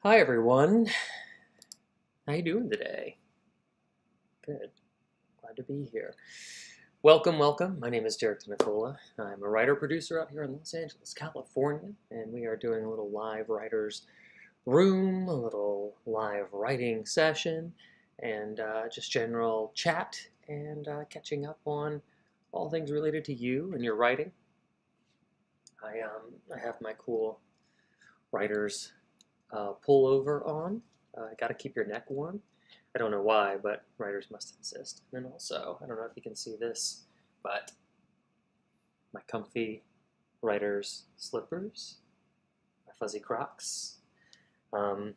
Hi everyone. How you doing today? Good. Glad to be here. Welcome, welcome. My name is Derek DeNicola. I'm a writer-producer out here in Los Angeles, California, and we are doing a little live writers room, a little live writing session, and just general chat and catching up on all things related to you and your writing. I have my cool writers pullover on. Got to keep your neck warm. I don't know why, but writers must insist. And then also, I don't know if you can see this, but my comfy writer's slippers, my fuzzy Crocs. I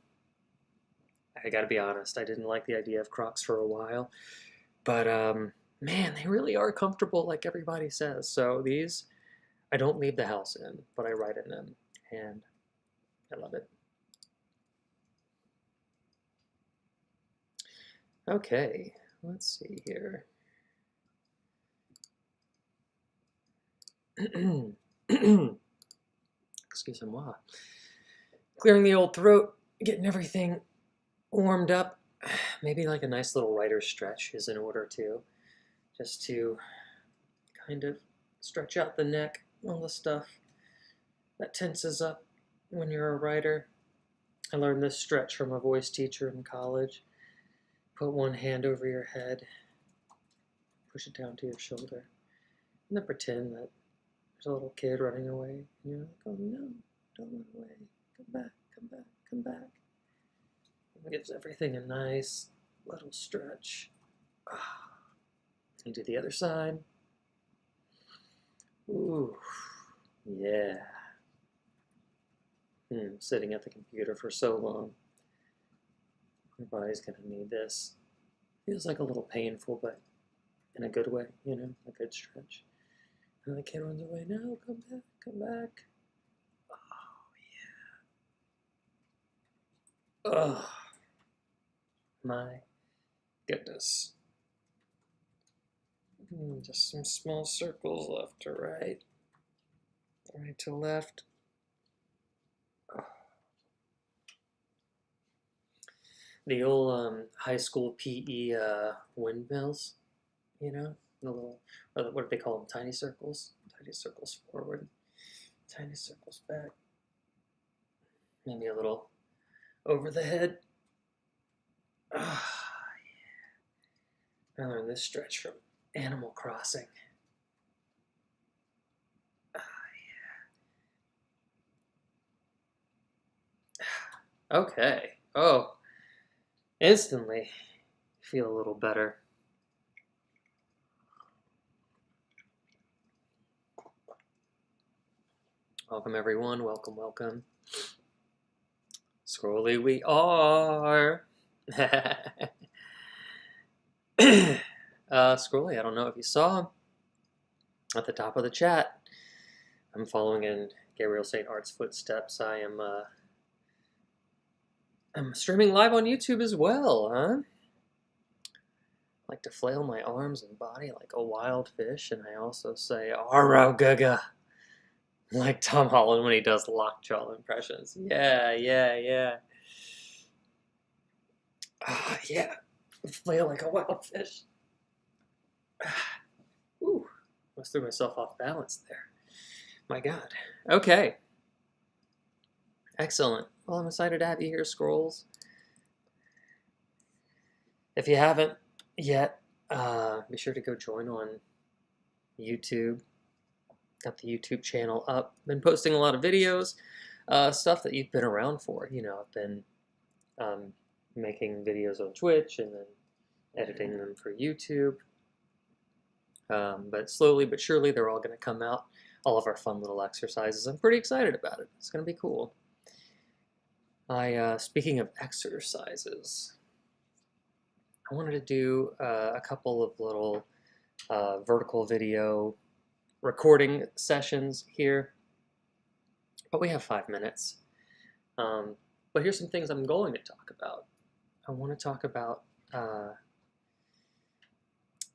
gotta be honest, I didn't like the idea of Crocs for a while, but man, they really are comfortable like everybody says. So these, I don't leave the house in, but I write in them, and I love it. Okay, let's see here. Excuse-moi. Clearing the old throat, getting everything warmed up. Maybe like a nice little writer's stretch is in order too. Just to kind of stretch out the neck, all the stuff that tenses up when you're a writer. I learned this stretch from a voice teacher in college. Put one hand over your head, push it down to your shoulder, and then pretend that there's a little kid running away, and you're like, oh no, don't run away, come back, come back, come back. It gives everything a nice little stretch. And do the other side. Ooh, yeah. Sitting at the computer for so long. My body's gonna need this. Feels like a little painful, but in a good way, you know, a good stretch. And the kid runs away. No, come back, come back. Oh, yeah. Oh, my goodness. Just some small circles left to right, right to left. Oh. The old high school PE windmills, you know, the little, what do they call them? Tiny circles. Tiny circles forward, tiny circles back. Maybe a little over the head. Oh, yeah. I learned this stretch from Animal Crossing. Oh, yeah. Okay. Oh, instantly feel a little better. Welcome everyone, welcome, welcome. Scrolly we are. Scrolly, I don't know if you saw at the top of the chat, I'm following in Gabriel St. Art's footsteps. I'm streaming live on YouTube as well, huh? I like to flail my arms and body like a wild fish, and I also say "Arro Gaga," like Tom Holland when he does Lockjaw impressions. Yeah, yeah, yeah. Yeah. Flail like a wild fish. Ooh, almost threw myself off balance there. My God. Okay. Excellent. Well, I'm excited to have you here, Scrolls. If you haven't yet, be sure to go join on YouTube. Got the YouTube channel up. Been posting a lot of videos, stuff that you've been around for. You know, I've been making videos on Twitch and then editing them for YouTube. But slowly but surely, they're all going to come out. All of our fun little exercises. I'm pretty excited about it. It's going to be cool. Speaking of exercises, I wanted to do a couple of little vertical video recording sessions here, but we have 5 minutes. But here's some things I'm going to talk about. I want to talk about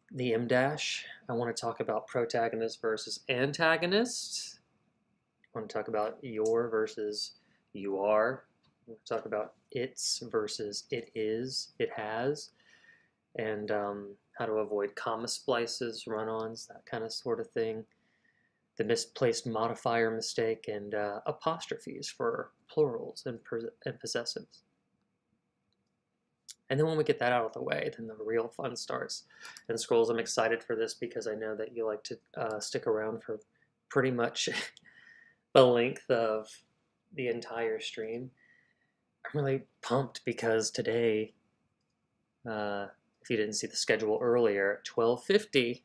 the M-dash. I want to talk about protagonist versus antagonist. I want to talk about your versus you are. We'll talk about it's versus it is, it has, and how to avoid comma splices, run-ons, that kind of sort of thing. The misplaced modifier mistake, and apostrophes for plurals and possessives. And then when we get that out of the way, then the real fun starts. And Scrolls, I'm excited for this because I know that you like to stick around for pretty much the length of the entire stream. I'm really pumped because today, if you didn't see the schedule earlier, at 12:50,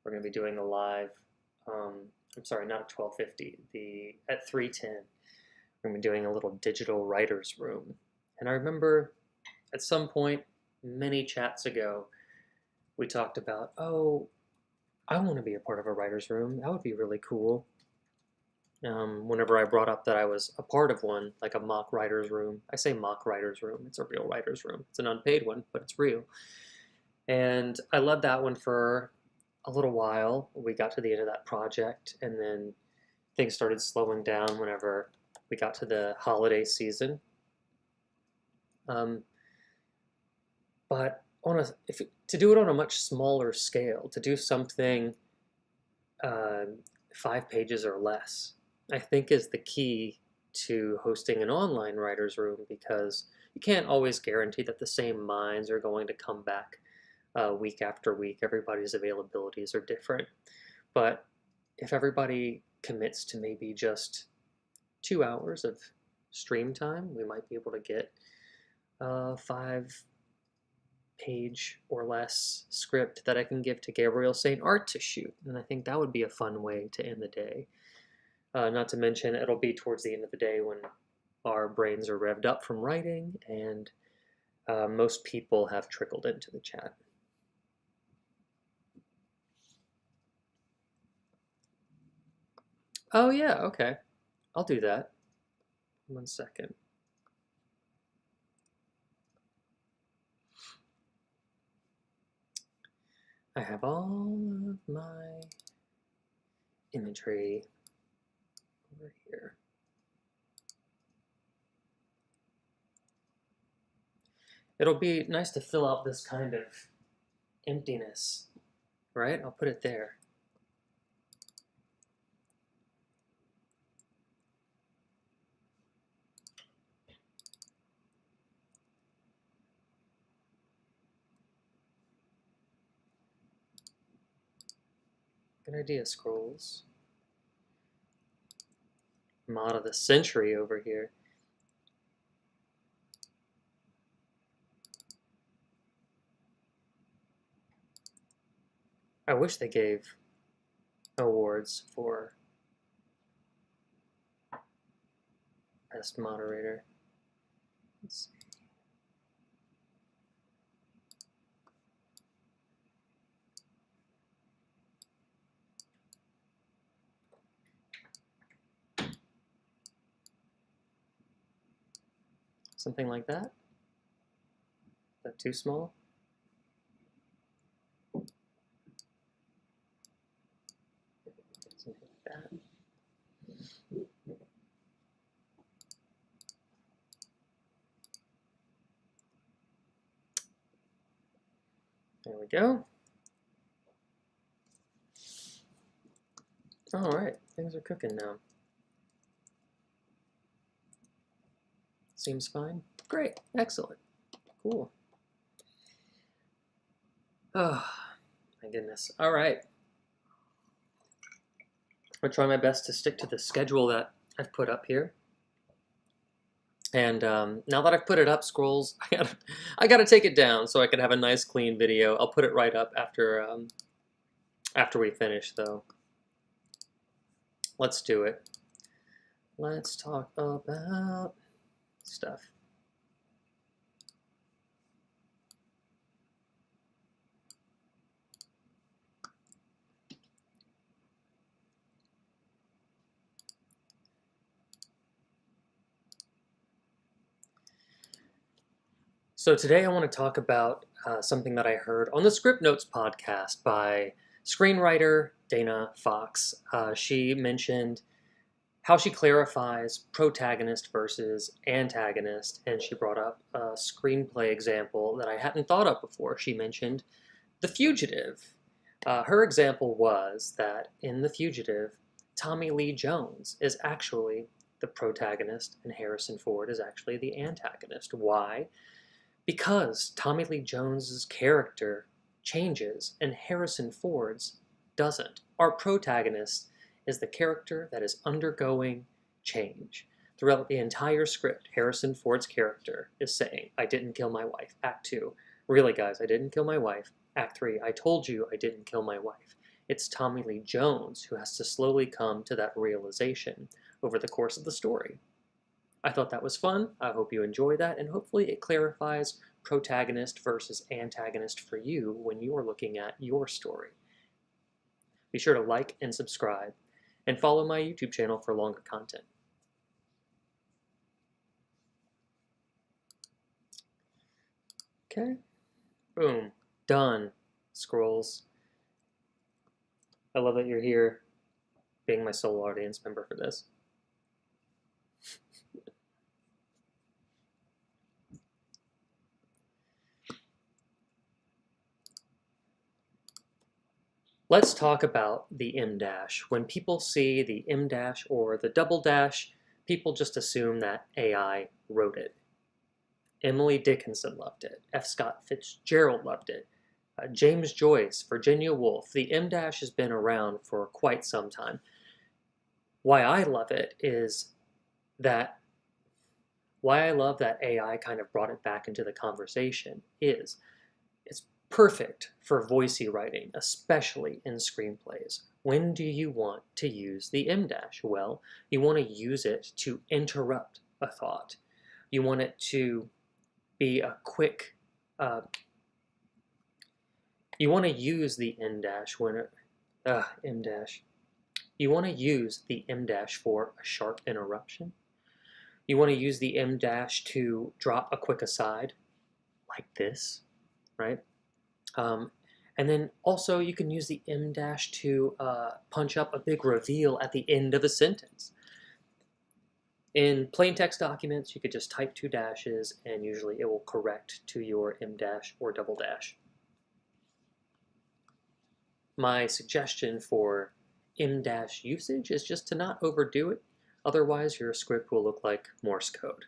we're going to be doing the live, I'm sorry, not at 12:50, at 3:10, we're going to be doing a little digital writer's room. And I remember at some point, many chats ago, we talked about, oh, I want to be a part of a writer's room. That would be really cool. Whenever I brought up that I was a part of one, like a mock writer's room, I say mock writer's room, it's a real writer's room. It's an unpaid one, but it's real. And I led that one for a little while. We got to the end of that project, and then things started slowing down whenever we got to the holiday season. But to do it on a much smaller scale, to do something 5 pages or less, I think is the key to hosting an online writer's room, because you can't always guarantee that the same minds are going to come back week after week. Everybody's availabilities are different. But if everybody commits to maybe just 2 hours of stream time, we might be able to get a 5-page or less script that I can give to Gabriel St. Art to shoot. And I think that would be a fun way to end the day. Not to mention, it'll be towards the end of the day when our brains are revved up from writing, and most people have trickled into the chat. Oh yeah, okay. I'll do that. 1 second. I have all of my imagery over here. It'll be nice to fill out this kind of emptiness, right? I'll put it there. Good idea, Scrolls. Mod of the century over here. I wish they gave awards for best moderator. Let's see. Something like that? Is that too small? Something like that. There we go. All right, things are cooking now. Seems fine. Great, excellent, cool. Oh, my goodness. All right. I'll try my best to stick to the schedule that I've put up here. And now that I've put it up, Scrolls, I gotta take it down so I can have a nice clean video. I'll put it right up after we finish, though. Let's do it. Let's talk about stuff. So today I want to talk about something that I heard on the Script Notes podcast by screenwriter Dana Fox. She mentioned how she clarifies protagonist versus antagonist, and she brought up a screenplay example that I hadn't thought of before. She mentioned The Fugitive. Her example was that in The Fugitive, Tommy Lee Jones is actually the protagonist and Harrison Ford is actually the antagonist. Why? Because Tommy Lee Jones's character changes and Harrison Ford's doesn't. Our protagonist is the character that is undergoing change. Throughout the entire script, Harrison Ford's character is saying, I didn't kill my wife. Act 2. Really, guys, I didn't kill my wife. Act 3. I told you I didn't kill my wife. It's Tommy Lee Jones who has to slowly come to that realization over the course of the story. I thought that was fun. I hope you enjoy that, and hopefully it clarifies protagonist versus antagonist for you when you are looking at your story. Be sure to like and subscribe, and follow my YouTube channel for longer content. Okay, boom, done, Scrolls. I love that you're here, being my sole audience member for this. Let's talk about the M dash. When people see the M dash or the double dash, people just assume that AI wrote it. Emily Dickinson loved it. F. Scott Fitzgerald loved it. James Joyce, Virginia Woolf. The M dash has been around for quite some time. Why I love it is that why I love that AI kind of brought it back into the conversation is it's perfect for voicey writing, especially in screenplays. When do you want to use the M dash? Well, you want to use it to interrupt a thought. You want it to be a quick, you want to use the M dash when M dash. You want to use the M dash for a sharp interruption. You want to use the M dash to drop a quick aside, like this, right? And then also you can use the M dash to punch up a big reveal at the end of a sentence. In plain text documents, you could just type 2 dashes and usually it will correct to your M dash or double dash. My suggestion for M dash usage is just to not overdo it, otherwise your script will look like Morse code.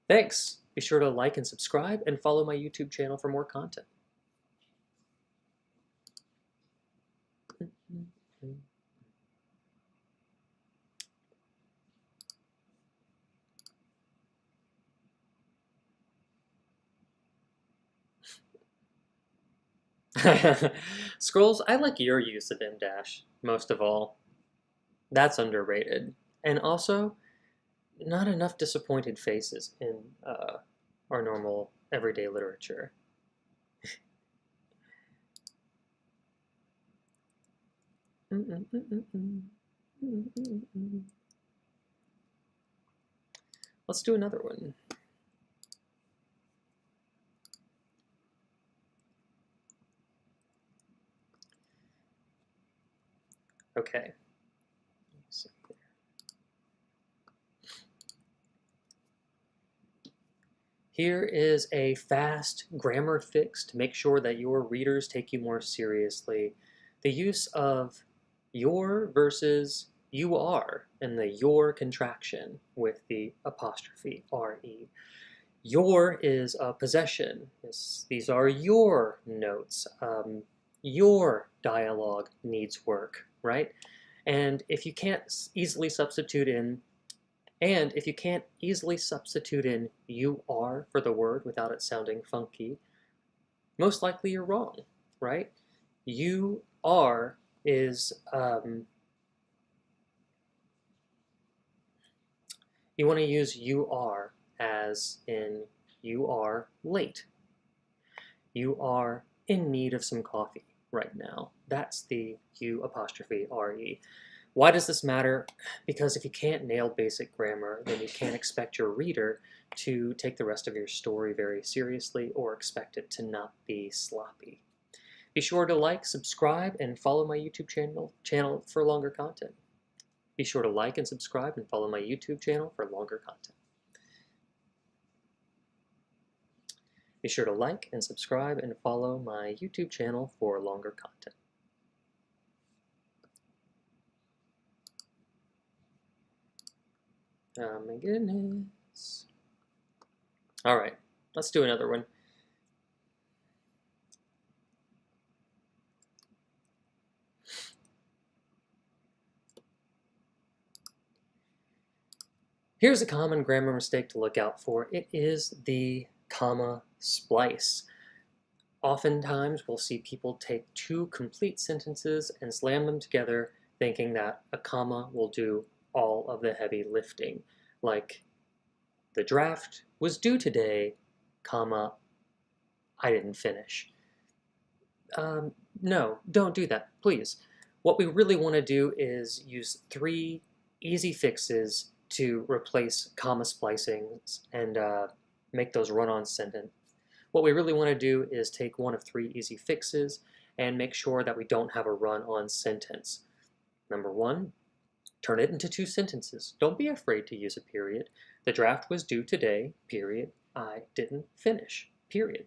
Thanks! Be sure to like and subscribe and follow my YouTube channel for more content. Scrolls, I like your use of M dash most of all. That's underrated. And also, not enough disappointed faces in our normal everyday literature. Let's do another one. Okay. Here is a fast grammar fix to make sure that your readers take you more seriously. The use of your versus you are and the your contraction with the apostrophe RE. Your is a possession. These are your notes. Your dialogue needs work, right? And if you can't easily substitute in you are for the word without it sounding funky, most likely you're wrong, right? You are is, you want to use you are as in you are late. You are in need of some coffee right now. That's the you apostrophe RE. Why does this matter? Because if you can't nail basic grammar, then you can't expect your reader to take the rest of your story very seriously or expect it to not be sloppy. Be sure to like, subscribe, and follow my YouTube channel for longer content. Be sure to like and subscribe and follow my YouTube channel for longer content. Be sure to like and subscribe and follow my YouTube channel for longer content. Oh my goodness. All right, let's do another one. Here's a common grammar mistake to look out for. It is the comma splice. Oftentimes, we'll see people take two complete sentences and slam them together, thinking that a comma will do all of the heavy lifting. Like, the draft was due today, comma, I didn't finish. No, don't do that, please. What we really want to do is use 3 easy fixes to replace comma splicings and make those run-on sentences. What we really want to do is take one of 3 easy fixes and make sure that we don't have a run-on sentence. Number 1, turn it into 2 sentences. Don't be afraid to use a period. The draft was due today, period. I didn't finish, period.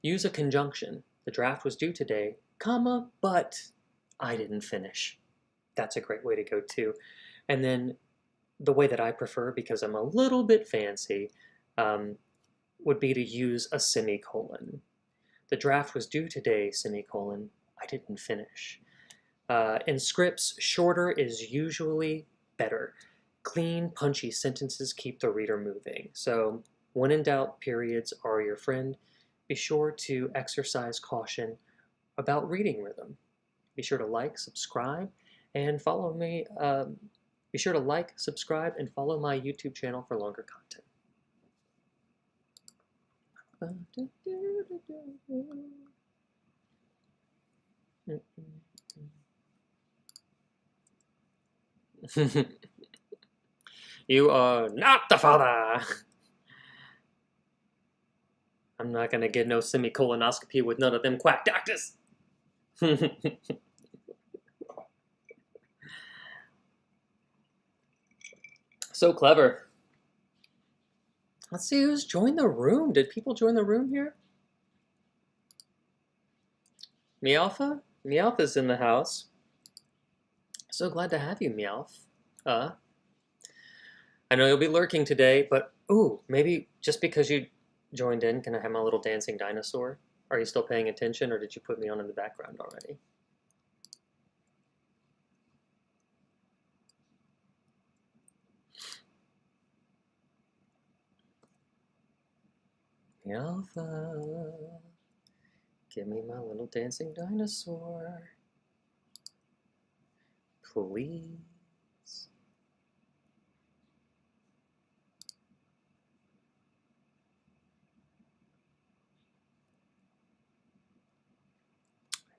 Use a conjunction. The draft was due today, comma, but I didn't finish. That's a great way to go too. And then the way that I prefer, because I'm a little bit fancy, would be to use a semicolon. The draft was due today, semicolon, I didn't finish. In scripts, shorter is usually better. Clean, punchy sentences keep the reader moving. So when in doubt, periods are your friend. Be sure to exercise caution about reading rhythm. Be sure to like, subscribe, and follow me. Be sure to like, subscribe, and follow my YouTube channel for longer content. You are not the father! I'm not gonna get no semicolonoscopy with none of them quack doctors! So clever. Let's see who's joined the room. Did people join the room here? Meowfa? Meowfa's in the house. So glad to have you, Meowf. I know you'll be lurking today, but ooh, maybe just because you joined in, can I have my little dancing dinosaur? Are you still paying attention, or did you put me on in the background already? Meowfa, give me my little dancing dinosaur. Please.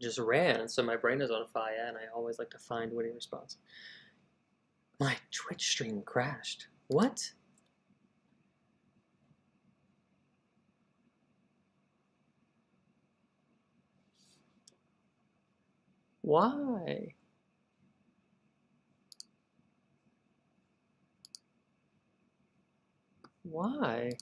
Just ran, so my brain is on fire, and I always like to find witty response. My Twitch stream crashed. What? Why? Why?